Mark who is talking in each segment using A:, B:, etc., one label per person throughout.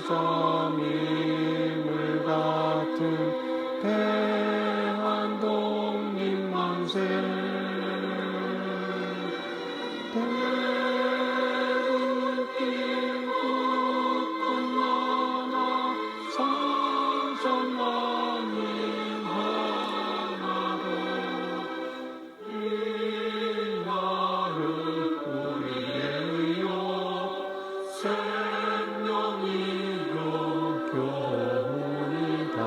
A: 점이 같은 대한독립 만세 대북길 곳곳마다 사전만민 하나로 이 나라 우리의 생명이요 교훈이다.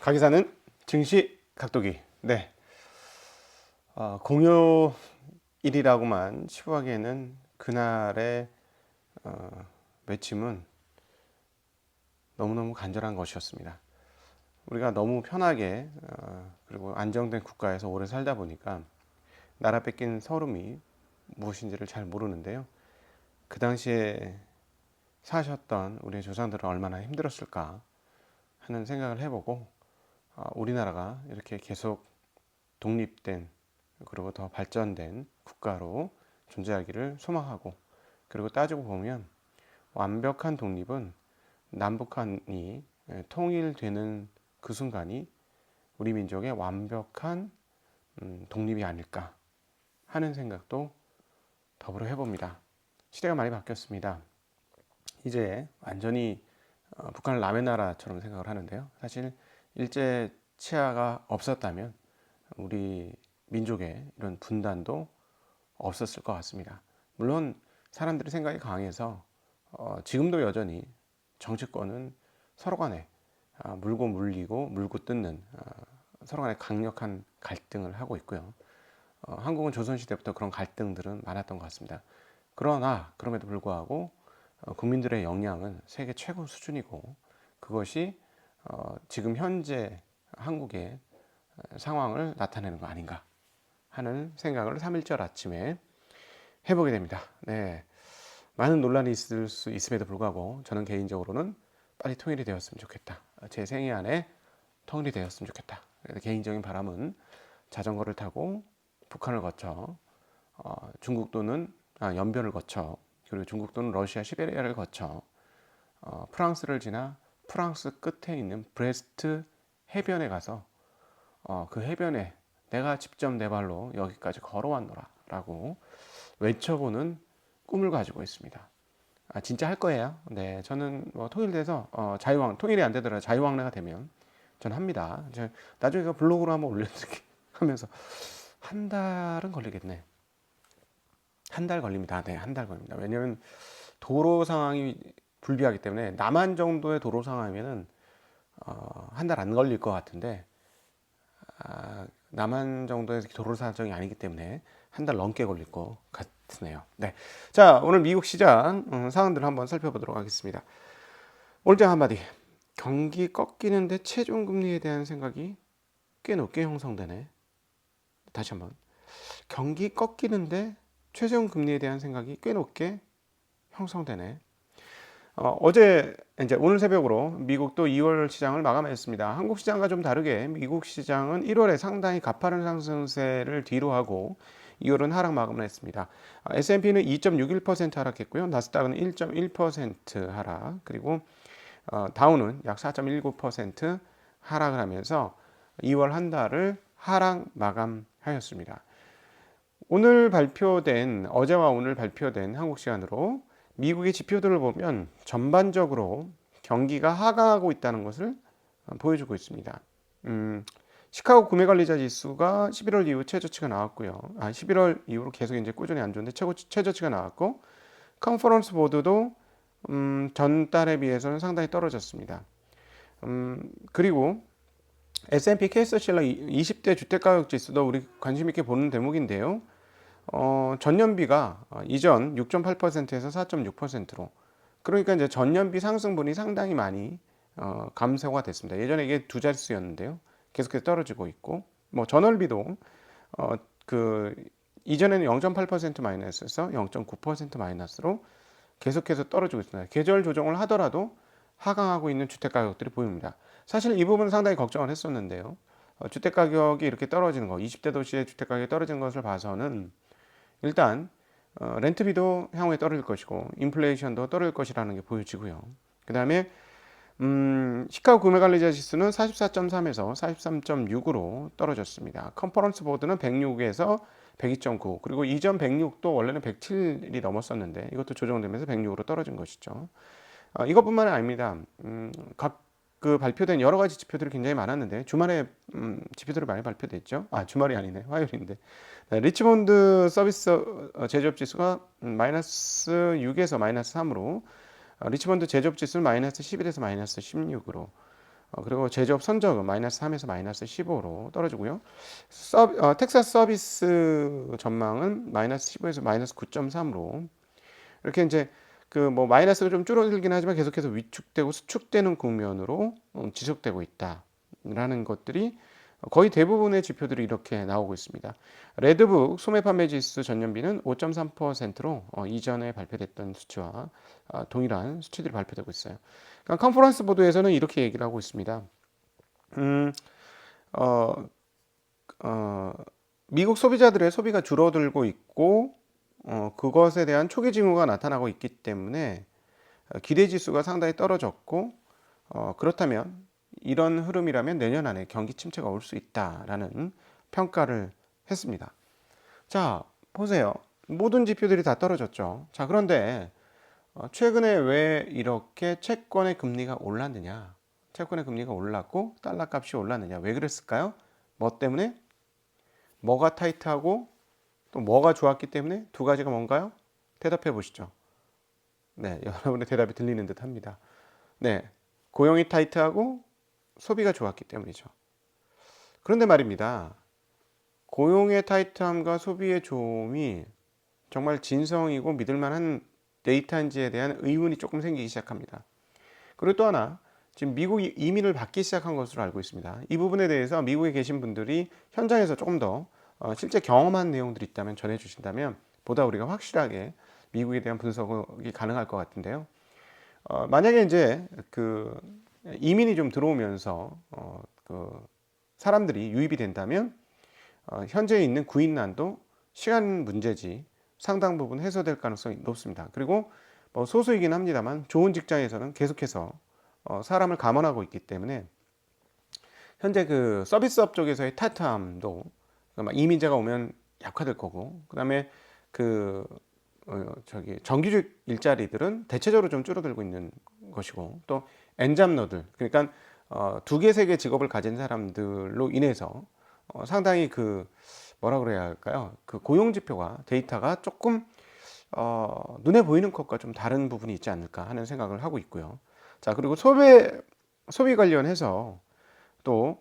A: 가기사는 증시 각도기. 네. 공휴일이라고만 치부하기에는 그날의 외침은 너무너무 간절한 것이었습니다. 우리가 너무 편하게 그리고 안정된 국가에서 오래 살다 보니까 나라 뺏긴 서름이 무엇인지를 잘 모르는데요. 그 당시에 사셨던 우리의 조상들은 얼마나 힘들었을까 하는 생각을 해보고 우리나라가 이렇게 계속 독립된 그리고 더 발전된 국가로 존재하기를 소망하고, 그리고 따지고 보면 완벽한 독립은 남북한이 통일되는 그 순간이 우리 민족의 완벽한 독립이 아닐까 하는 생각도 더불어 해봅니다. 시대가 많이 바뀌었습니다. 이제 완전히 북한을 남의 나라처럼 생각을 하는데요. 사실 일제 치하가 없었다면 우리 민족의 이런 분단도 없었을 것 같습니다. 물론 사람들의 생각이 강해서 지금도 여전히 정치권은 서로 간에 물고 물리고 물고 뜯는 서로 간에 강력한 갈등을 하고 있고요. 한국은 조선시대부터 그런 갈등들은 많았던 것 같습니다. 그러나 그럼에도 불구하고 국민들의 역량은 세계 최고 수준이고, 그것이 지금 현재 한국의 상황을 나타내는 거 아닌가 하는 생각을 3.1절 아침에 해보게 됩니다. 네, 많은 논란이 있을 수 있음에도 불구하고 저는 개인적으로는 빨리 통일이 되었으면 좋겠다. 제 생애 안에 통일이 되었으면 좋겠다. 개인적인 바람은 자전거를 타고 북한을 거쳐 중국 또는 연변을 거쳐, 그리고 중국 또는 러시아 시베리아를 거쳐 프랑스를 지나 프랑스 끝에 있는 브레스트 해변에 가서 그 해변에 내가 직접 내 발로 여기까지 걸어왔노라 라고 외쳐보는 꿈을 가지고 있습니다. 진짜 할 거예요. 네, 저는 뭐 통일돼서 통일이 안 되더라도 자유왕래가 되면 저는 합니다. 나중에 블로그로 한번 올려드릴게 하면서 한 달은 걸리겠네. 한 달 걸립니다. 네, 한 달 걸립니다. 왜냐하면 도로 상황이 불비하기 때문에 남한 정도의 도로 상황이면은 한 달 안 걸릴 것 같은데 남한 정도의 도로 사정이 아니기 때문에 한 달 넘게 걸릴 것 같으네요. 네, 자, 오늘 미국 시장 상황들을 한번 살펴보도록 하겠습니다. 오늘 장 한마디. 경기 꺾이는데 최종금리에 대한 생각이 꽤 높게 형성되네. 다시 한번. 경기 꺾이는데 최종금리에 대한 생각이 꽤 높게 형성되네. 어제 이제 오늘 새벽으로 미국도 2월 시장을 마감했습니다. 한국 시장과 좀 다르게 미국 시장은 1월에 상당히 가파른 상승세를 뒤로 하고 2월은 하락 마감을 했습니다. S&P는 2.61% 하락했고요. 나스닥은 1.1% 하락, 그리고 다우는 약 4.19% 하락을 하면서 2월 한 달을 하락 마감하였습니다. 어제와 오늘 발표된 한국 시간으로 미국의 지표들을 보면 전반적으로 경기가 하강하고 있다는 것을 보여주고 있습니다. 시카고 구매관리자 지수가 11월 이후 최저치가 나왔고요. 11월 이후로 계속 이제 꾸준히 안 좋은데 최저치가 나왔고, 컨퍼런스 보드도 전달에 비해서는 상당히 떨어졌습니다. 그리고 S&P 케이스실러 20대 주택가격 지수도 우리 관심 있게 보는 대목인데요. 전년비가 이전 6.8%에서 4.6%로, 그러니까 이제 전년비 상승분이 상당히 많이 감소가 됐습니다. 예전에 이게 두 자릿수였는데요. 계속해서 떨어지고 있고, 뭐 전월비도 그 이전에는 0.8% 마이너스에서 0.9% 마이너스로 계속해서 떨어지고 있습니다. 계절 조정을 하더라도 하강하고 있는 주택 가격들이 보입니다. 사실 이 부분은 상당히 걱정을 했었는데요. 주택 가격이 이렇게 떨어지는 거, 20대 도시의 주택 가격이 떨어지는 것을 봐서는 일단 렌트비도 향후에 떨어질 것이고 인플레이션도 떨어질 것이라는 게 보여지고요. 그 다음에 시카고 구매관리자 지수는 44.3에서 43.6으로 떨어졌습니다. 컨퍼런스 보드는 106에서 102.9, 그리고 이전 106도 원래는 107이 넘었었는데 이것도 조정되면서 106으로 떨어진 것이죠. 이것뿐만 아닙니다. 각 그 발표된 여러 가지 지표들이 굉장히 많았는데 주말에 지표들이 많이 발표됐죠. 주말이 아니네, 화요일인데. 네, 리치몬드 서비스 제조업 지수가 마이너스 6에서 마이너스 3으로, 리치몬드 제조업 지수는 마이너스 11에서 마이너스 16으로, 그리고 제조업 선적은 마이너스 3에서 마이너스 15로 떨어지고요. 텍사스 서비스 전망은 마이너스 15에서 마이너스 9.3으로, 이렇게 이제 그 뭐 마이너스가 좀 줄어들긴 하지만 계속해서 위축되고 수축되는 국면으로 지속되고 있다라는 것들이 거의 대부분의 지표들이 이렇게 나오고 있습니다. 레드북 소매 판매 지수 전년비는 5.3%로 이전에 발표됐던 수치와 동일한 수치들이 발표되고 있어요. 그러니까 컨퍼런스 보도에서는 이렇게 얘기를 하고 있습니다. 어, 미국 소비자들의 소비가 줄어들고 있고 그것에 대한 초기 징후가 나타나고 있기 때문에 기대 지수가 상당히 떨어졌고, 그렇다면 이런 흐름이라면 내년 안에 경기 침체가 올 수 있다라는 평가를 했습니다. 자, 보세요. 모든 지표들이 다 떨어졌죠. 자, 그런데 최근에 왜 이렇게 채권의 금리가 올랐느냐? 채권의 금리가 올랐고 달러 값이 올랐느냐? 왜 그랬을까요? 뭐 때문에? 뭐가 타이트하고 또 뭐가 좋았기 때문에? 두 가지가 뭔가요? 대답해 보시죠. 네, 여러분의 대답이 들리는 듯 합니다. 네, 고용이 타이트하고 소비가 좋았기 때문이죠. 그런데 말입니다. 고용의 타이트함과 소비의 좋음이 정말 진성이고 믿을만한 데이터인지에 대한 의문이 조금 생기기 시작합니다. 그리고 또 하나, 지금 미국이 이민을 받기 시작한 것으로 알고 있습니다. 이 부분에 대해서 미국에 계신 분들이 현장에서 조금 더 실제 경험한 내용들이 있다면 전해주신다면 보다 우리가 확실하게 미국에 대한 분석이 가능할 것 같은데요. 만약에 이제 그 이민이 좀 들어오면서 그 사람들이 유입이 된다면 현재 있는 구인난도 시간 문제지 상당 부분 해소될 가능성이 높습니다. 그리고 뭐 소수이긴 합니다만 좋은 직장에서는 계속해서 사람을 감원하고 있기 때문에 현재 그 서비스업 쪽에서의 타이트함도 이민자가 오면 약화될 거고, 그다음에 그 정규직 일자리들은 대체적으로 좀 줄어들고 있는 것이고, 또 엔잡러들, 그러니까 두 개, 세 개 직업을 가진 사람들로 인해서 상당히 그 뭐라 그래야 할까요? 그 고용 지표가 데이터가 조금 눈에 보이는 것과 좀 다른 부분이 있지 않을까 하는 생각을 하고 있고요. 자, 그리고 소비 관련해서 또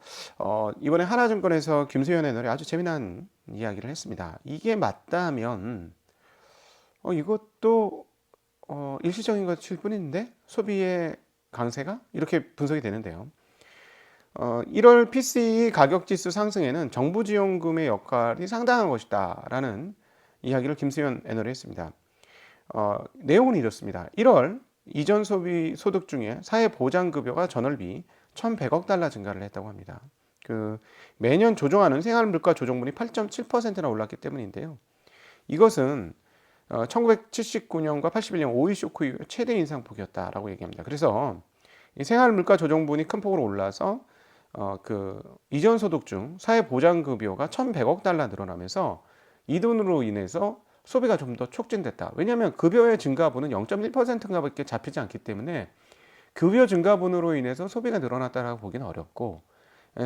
A: 이번에 하나증권에서 김수현 애널이 아주 재미난 이야기를 했습니다. 이게 맞다면 이것도 일시적인 것일 뿐인데 소비의 강세가 이렇게 분석이 되는데요. 1월 PCE 가격지수 상승에는 정부 지원금의 역할이 상당한 것이다 라는 이야기를 김수현 애널이 했습니다. 내용은 이렇습니다. 1월 이전 소비 소득 중에 사회보장급여가 전월비 1,100억 달러 증가를 했다고 합니다. 그 매년 조정하는 생활물가 조정분이 8.7%나 올랐기 때문인데요. 이것은 1979년과 81년 오일 쇼크 이후 최대 인상폭이었다라고 얘기합니다. 그래서 이 생활물가 조정분이 큰 폭으로 올라서 그 이전 소득 중 사회보장급여가 1,100억 달러 늘어나면서 이 돈으로 인해서 소비가 좀 더 촉진됐다. 왜냐하면 급여의 증가분은 0.1%인가밖에 잡히지 않기 때문에 급여 증가분으로 인해서 소비가 늘어났다라고 보기는 어렵고,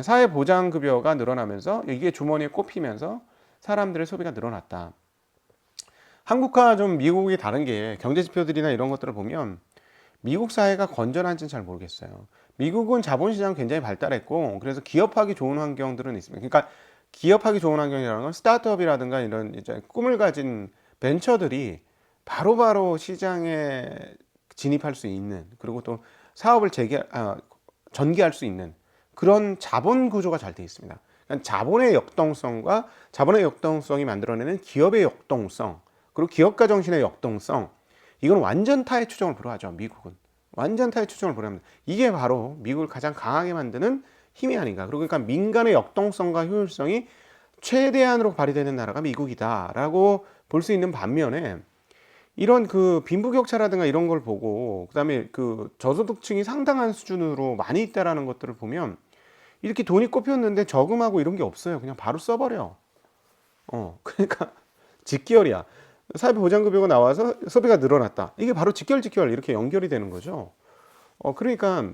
A: 사회보장급여가 늘어나면서 이게 주머니에 꼽히면서 사람들의 소비가 늘어났다. 한국과 좀 미국이 다른 게 경제지표들이나 이런 것들을 보면 미국 사회가 건전한지는 잘 모르겠어요. 미국은 자본시장 굉장히 발달했고 그래서 기업하기 좋은 환경들은 있습니다. 그러니까 기업하기 좋은 환경이라는 건 스타트업이라든가 이런 이제 꿈을 가진 벤처들이 바로바로 시장에 진입할 수 있는, 그리고 또 사업을 전개할 수 있는 그런 자본 구조가 잘 되어 있습니다. 그러니까 자본의 역동성과 자본의 역동성이 만들어내는 기업의 역동성, 그리고 기업가 정신의 역동성, 이건 완전 타의 추종을 불허하죠. 미국은 완전 타의 추종을 불허합니다. 이게 바로 미국을 가장 강하게 만드는 힘이 아닌가. 그리고 그러니까 민간의 역동성과 효율성이 최대한으로 발휘되는 나라가 미국이다라고 볼 수 있는 반면에 이런 그 빈부격차라든가 이런 걸 보고 그다음에 그 저소득층이 상당한 수준으로 많이 있다라는 것들을 보면 이렇게 돈이 꼽혔는데 저금하고 이런 게 없어요. 그냥 바로 써버려. 그러니까 직결이야. 사회보장급여가 나와서 소비가 늘어났다. 이게 바로 직결 이렇게 연결이 되는 거죠. 그러니까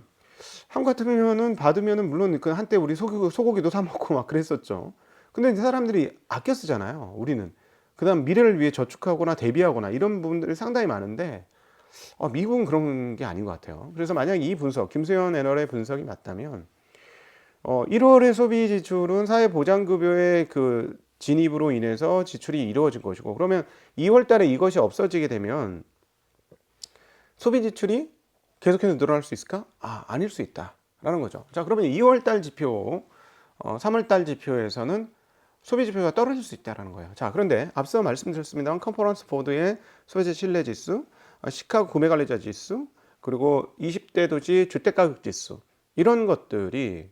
A: 한국 같으면은 받으면은 물론 그 한때 우리 소고기도 사 먹고 막 그랬었죠. 근데 이제 사람들이 아껴 쓰잖아요. 우리는. 그다음 미래를 위해 저축하거나 대비하거나 이런 부분들이 상당히 많은데 미국은 그런 게 아닌 것 같아요. 그래서 만약 이 분석, 김수현 애널의 분석이 맞다면 1월의 소비 지출은 사회보장급여의 그 진입으로 인해서 지출이 이루어진 것이고 그러면 2월 달에 이것이 없어지게 되면 소비 지출이 계속해서 늘어날 수 있을까? 아닐 수 있다라는 거죠. 자, 그러면 2월 달 지표, 3월 달 지표에서는 소비 지표가 떨어질 수 있다는 거예요. 자, 그런데 앞서 말씀드렸습니다만 컨퍼런스 보드의 소비자 신뢰 지수, 시카고 구매 관리자 지수, 그리고 20대 도시 주택 가격 지수 이런 것들이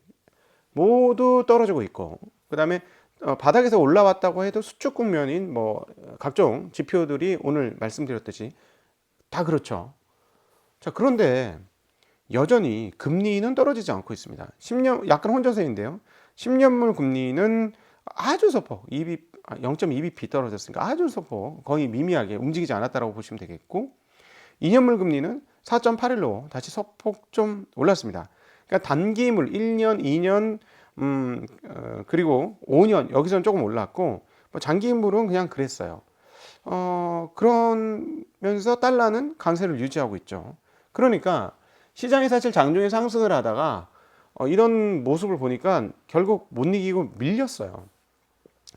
A: 모두 떨어지고 있고 그다음에 바닥에서 올라왔다고 해도 수축 국면인 뭐 각종 지표들이 오늘 말씀드렸듯이 다 그렇죠. 자, 그런데 여전히 금리는 떨어지지 않고 있습니다. 10년 약간 혼조세인데요. 10년물 금리는 아주 소폭 0.2bp 떨어졌으니까 아주 소폭 거의 미미하게 움직이지 않았다라고 보시면 되겠고 2년물 금리는 4.81로 다시 소폭 좀 올랐습니다. 그러니까 단기물 1년, 2년 그리고 5년 여기서는 조금 올랐고 뭐 장기물은 그냥 그랬어요. 그러면서 달러는 강세를 유지하고 있죠. 그러니까 시장이 사실 장중에 상승을 하다가 이런 모습을 보니까 결국 못 이기고 밀렸어요.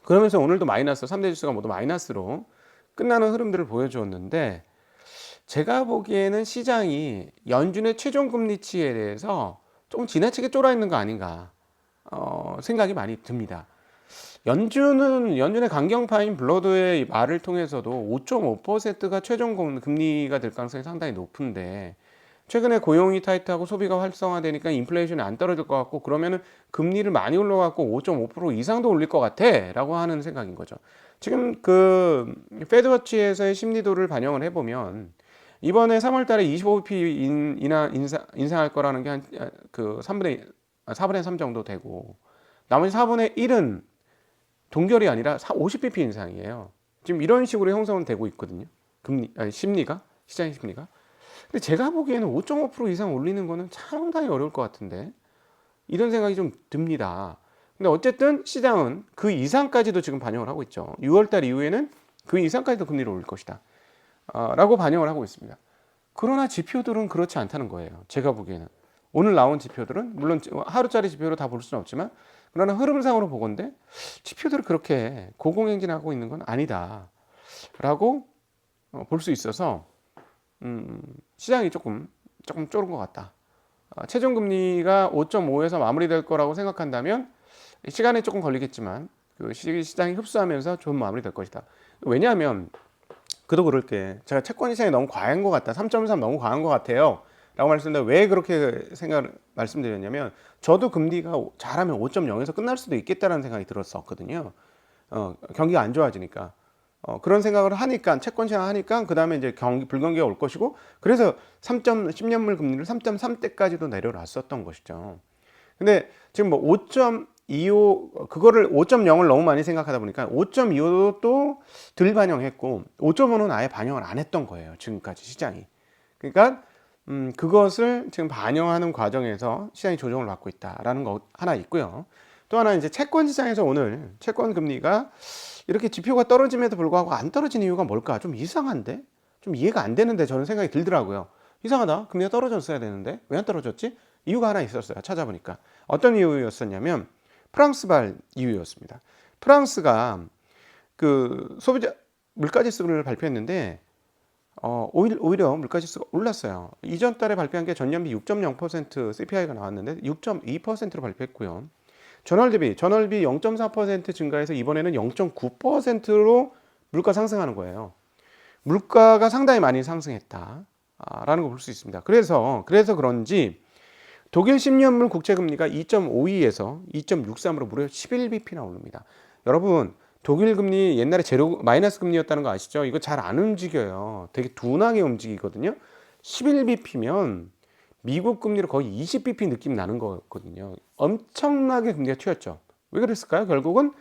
A: 그러면서 오늘도 마이너스 3대 지수가 모두 마이너스로 끝나는 흐름들을 보여주었는데 제가 보기에는 시장이 연준의 최종 금리치에 대해서 조금 지나치게 쫄아 있는 거 아닌가 생각이 많이 듭니다. 연준의 강경파인 블러드의 말을 통해서도 5.5%가 최종 금리가 될 가능성이 상당히 높은데 최근에 고용이 타이트하고 소비가 활성화되니까 인플레이션이 안 떨어질 것 같고 그러면은 금리를 많이 올려갖고 5.5% 이상도 올릴 것 같아 라고 하는 생각인 거죠. 지금 그 페드워치에서의 심리도를 반영을 해보면 이번에 3월 달에 25bp 인상할 거라는 게 한 그 4분의 3 정도 되고 나머지 4분의 1은 동결이 아니라 50bp 인상이에요. 지금 이런 식으로 형성은 되고 있거든요. 시장의 심리가. 근데 제가 보기에는 5.5% 이상 올리는 거는 상당히 어려울 것 같은데 이런 생각이 좀 듭니다. 근데 어쨌든 시장은 그 이상까지도 지금 반영을 하고 있죠. 6월달 이후에는 그 이상까지도 금리를 올릴 것이다 라고 반영을 하고 있습니다. 그러나 지표들은 그렇지 않다는 거예요. 제가 보기에는 오늘 나온 지표들은 물론 하루짜리 지표로 다 볼 수는 없지만 그러나 흐름상으로 보건대 지표들을 그렇게 고공행진하고 있는 건 아니다 라고 볼 수 있어서 시장이 조금 쫄은 것 같다. 최종 금리가 5.5에서 마무리될 거라고 생각한다면 시간이 조금 걸리겠지만 그 시장이 흡수하면서 좋은 마무리될 것이다. 왜냐하면 그도 그럴 게 제가 채권 시장이 너무 과한 것 같다. 3.3 너무 과한 것 같아요. 라고 말씀드렸는데 왜 그렇게 말씀드렸냐면 저도 금리가 잘하면 5.0에서 끝날 수도 있겠다라는 생각이 들었었거든요. 경기가 안 좋아지니까. 그런 생각을 하니까 채권 시장 하니까 그 다음에 이제 불경기가 올 것이고 그래서 10년물 금리를 3.3대까지도 내려놨었던 것이죠. 근데 지금 뭐 5.25 그거를 5.0을 너무 많이 생각하다 보니까 5.25도 덜 반영했고 5.5는 아예 반영을 안 했던 거예요. 지금까지 시장이. 그러니까 그것을 지금 반영하는 과정에서 시장이 조정을 받고 있다라는 거 하나 있고요. 또 하나 이제 채권 시장에서 오늘 채권 금리가 이렇게 지표가 떨어짐에도 불구하고 안 떨어진 이유가 뭘까? 좀 이상한데? 좀 이해가 안 되는데 저는 생각이 들더라고요. 이상하다. 금리가 떨어졌어야 되는데 왜 안 떨어졌지? 이유가 하나 있었어요. 찾아보니까. 어떤 이유였었냐면 프랑스발 이유였습니다. 프랑스가 그 소비자 물가지수를 발표했는데 오히려 물가지수가 올랐어요. 이전 달에 발표한 게 전년비 6.0% CPI가 나왔는데 6.2%로 발표했고요. 전월 대비 0.4% 증가해서 이번에는 0.9%로 물가 상승하는 거예요. 물가가 상당히 많이 상승했다라는 걸 볼 수 있습니다. 그래서 그런지 독일 10년물 국채금리가 2.52에서 2.63으로 무려 11bp나 오릅니다. 여러분 독일 금리 옛날에 제로 마이너스 금리였다는 거 아시죠? 이거 잘 안 움직여요. 되게 둔하게 움직이거든요. 11bp면 미국 금리로 거의 20bp 느낌 나는 거거든요. 엄청나게 금리가 튀었죠. 왜 그랬을까요? 결국은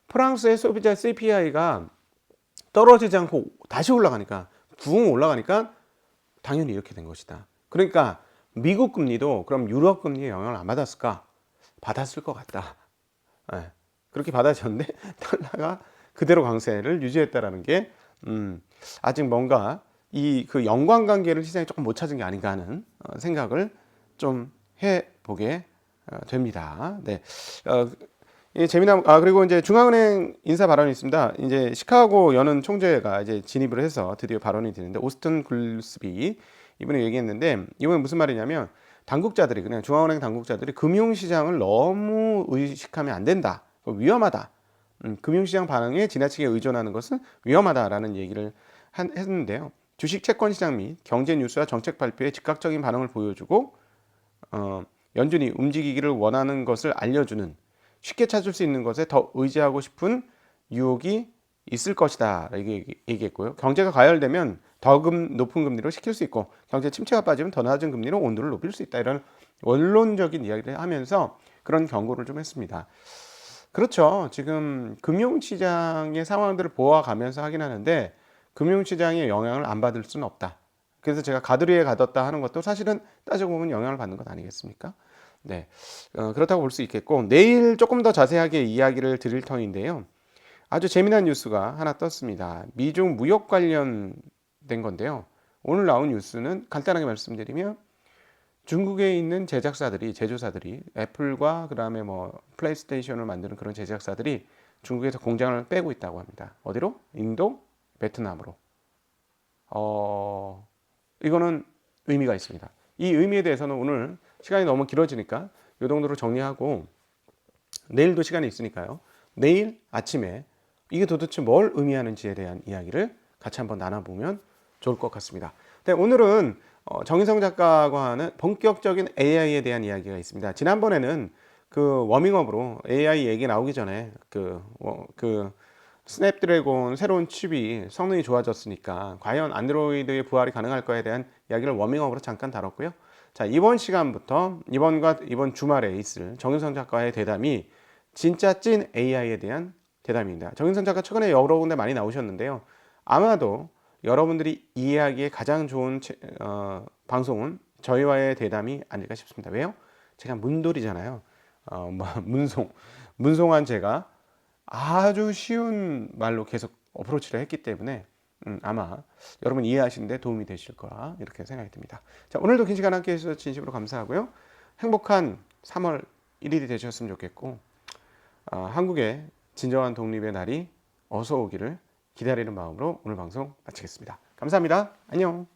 A: 프랑스의 소비자 CPI가 떨어지지 않고 다시 올라가니까, 부흥 올라가니까 당연히 이렇게 된 것이다. 그러니까 미국 금리도 그럼 유럽 금리에 영향을 안 받았을까? 받았을 것 같다. 예, 그렇게 받아졌는데 달러가 그대로 강세를 유지했다라는 게 아직 뭔가 이 그 연관관계를 시장이 조금 못 찾은 게 아닌가 하는 생각을 좀 해보게 됩니다. 네. 재미난 그리고 이제 중앙은행 인사 발언이 있습니다. 이제 시카고 연은 총재가 이제 진입을 해서 드디어 발언이 되는데, 오스튼 글스비 이분이 얘기했는데, 이번에 무슨 말이냐면 당국자들이, 그냥 중앙은행 당국자들이 금융시장을 너무 의식하면 안 된다, 위험하다, 금융시장 반응에 지나치게 의존하는 것은 위험하다라는 얘기를 했는데요. 주식 채권 시장 및 경제 뉴스와 정책 발표에 즉각적인 반응을 보여주고 연준이 움직이기를 원하는 것을 알려주는, 쉽게 찾을 수 있는 것에 더 의지하고 싶은 유혹이 있을 것이다, 이렇게 얘기했고요. 경제가 가열되면 더 높은 금리로 시킬 수 있고, 경제 침체가 빠지면 더 낮은 금리로 온도를 높일 수 있다, 이런 원론적인 이야기를 하면서 그런 경고를 좀 했습니다. 그렇죠. 지금 금융시장의 상황들을 보아가면서 하긴 하는데 금융시장의 영향을 안 받을 수는 없다. 그래서 제가 가두리에 가뒀다 하는 것도 사실은 따지고 보면 영향을 받는 것 아니겠습니까? 네, 그렇다고 볼 수 있겠고, 내일 조금 더 자세하게 이야기를 드릴 터인데요. 아주 재미난 뉴스가 하나 떴습니다. 미중 무역 관련된 건데요. 오늘 나온 뉴스는 간단하게 말씀드리면 중국에 있는 제작사들이, 제조사들이, 애플과 그다음에 뭐 플레이스테이션을 만드는 그런 제작사들이 중국에서 공장을 빼고 있다고 합니다. 어디로? 인도, 베트남으로. 이거는 의미가 있습니다. 이 의미에 대해서는 오늘 시간이 너무 길어지니까 이 정도로 정리하고, 내일도 시간이 있으니까요. 내일 아침에 이게 도대체 뭘 의미하는지에 대한 이야기를 같이 한번 나눠보면 좋을 것 같습니다. 네, 오늘은 정인성 작가가 하는 본격적인 AI에 대한 이야기가 있습니다. 지난번에는 그 워밍업으로 AI 얘기 나오기 전에 그 스냅드래곤 새로운 칩이 성능이 좋아졌으니까 과연 안드로이드의 부활이 가능할 거에 대한 이야기를 워밍업으로 잠깐 다뤘고요. 자, 이번 시간부터 이번 주말에 있을 정인성 작가의 대담이 진짜 찐 AI에 대한 대담입니다. 정인성 작가 최근에 여러 군데 많이 나오셨는데요. 아마도 여러분들이 이해하기에 가장 좋은 방송은 저희와의 대담이 아닐까 싶습니다. 왜요? 제가 문돌이잖아요. 문송한 제가 아주 쉬운 말로 계속 어프로치를 했기 때문에 아마 여러분 이해하시는데 도움이 되실 거라 이렇게 생각이 듭니다. 자, 오늘도 긴 시간 함께 해주셔서 진심으로 감사하고요. 행복한 3월 1일이 되셨으면 좋겠고, 한국의 진정한 독립의 날이 어서 오기를 기다리는 마음으로 오늘 방송 마치겠습니다. 감사합니다. 안녕.